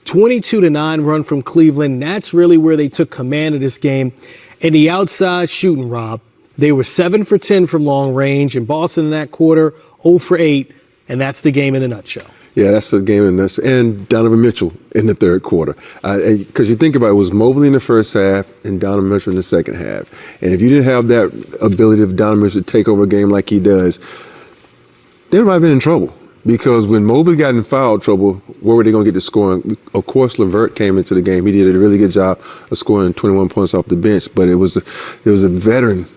22-9 run from Cleveland. That's really where they took command of this game. And the outside shooting, Rob, they were 7 for 10 from long range, and Boston in that quarter 0 for 8, and that's the game in a nutshell. Yeah, that's the game in a nutshell. And Donovan Mitchell in the third quarter. Because you think about it, it was Mobley in the first half and Donovan Mitchell in the second half. And if you didn't have that ability of Donovan Mitchell to take over a game like he does, they might have been in trouble. Because when Mobley got in foul trouble, where were they going to get the scoring? Of course, LeVert came into the game. He did a really good job of scoring 21 points off the bench. But it was a veteran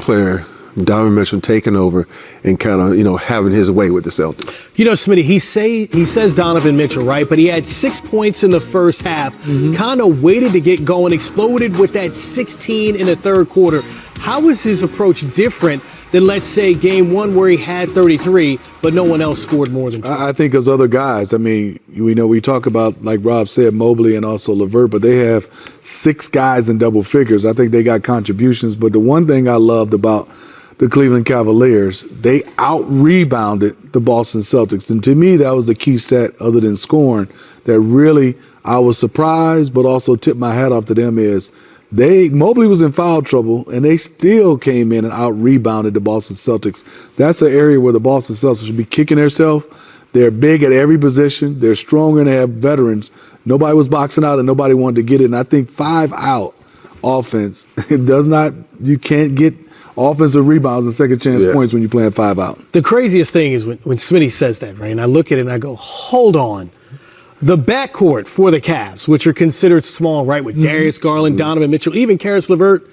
player, Donovan Mitchell, taking over and kind of, having his way with the Celtics. Smitty, he says Donovan Mitchell, right? But he had 6 points in the first half, kind of waited to get going, exploded with that 16 in the third quarter. How was his approach different than, let's say, game one where he had 33, but no one else scored more than 2? I think as other guys, we talk about, like Rob said, Mobley and also LeVert, but they have 6 guys in double figures. I think they got contributions. But the one thing I loved about the Cleveland Cavaliers, they out-rebounded the Boston Celtics. And to me, that was the key stat, other than scoring, that really I was surprised, but also tipped my hat off to them is Mobley was in foul trouble, and they still came in and out-rebounded the Boston Celtics. That's an area where the Boston Celtics should be kicking themselves. They're big at every position. They're stronger, and they have veterans. Nobody was boxing out, and nobody wanted to get it. And I think 5-out offense, you can't get offensive rebounds and second chance points when you're playing 5-out. The craziest thing is when Smitty says that, right? And I look at it and I go, hold on. The backcourt for the Cavs, which are considered small, right, with Darius Garland, Donovan Mitchell, even Karis LeVert,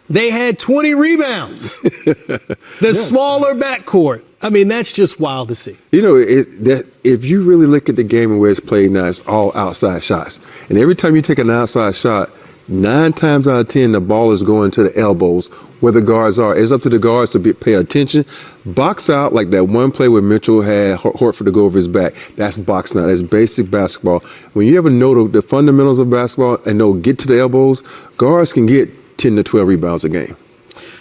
they had 20 rebounds. The smaller backcourt. That's just wild to see. If you really look at the game and where it's played now, it's all outside shots. And every time you take an outside shot, 9 times out of 10, the ball is going to the elbows where the guards are. It's up to the guards to pay attention. Box out, like that one play where Mitchell had Horford to go over his back. That's boxing out. That's basic basketball. When you ever know the fundamentals of basketball and know get to the elbows, guards can get 10 to 12 rebounds a game.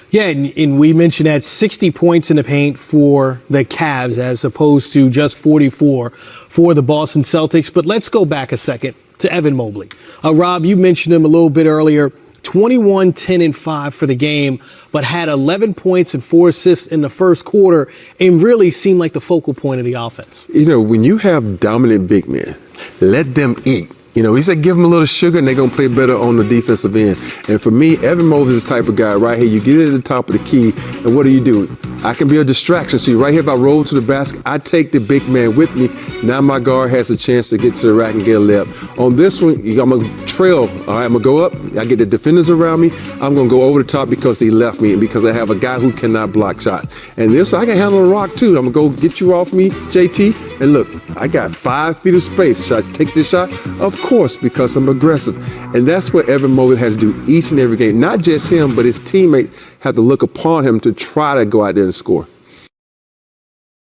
Yeah, and we mentioned that 60 points in the paint for the Cavs as opposed to just 44 for the Boston Celtics. But let's go back a second to Evan Mobley. Rob, you mentioned him a little bit earlier. 21, 10, and 5 for the game, but had 11 points and 4 assists in the first quarter and really seemed like the focal point of the offense. When you have dominant big men, let them eat. He said give them a little sugar and they're going to play better on the defensive end. And for me, Evan Mobley is the type of guy right here. You get it at the top of the key, and what do? I can be a distraction. See, right here, if I roll to the basket, I take the big man with me. Now my guard has a chance to get to the rack and get a layup. On this one, I'm going to trail. All right, I'm going to go up. I get the defenders around me. I'm going to go over the top because he left me and because I have a guy who cannot block shots. And this, I can handle a rock, too. I'm going to go get you off me, JT. And look, I got 5 feet of space. Should I take this shot? Of course, because I'm aggressive. And that's what Evan Mobley has to do each and every game. Not just him, but his teammates have to look upon him to try to go out there and score.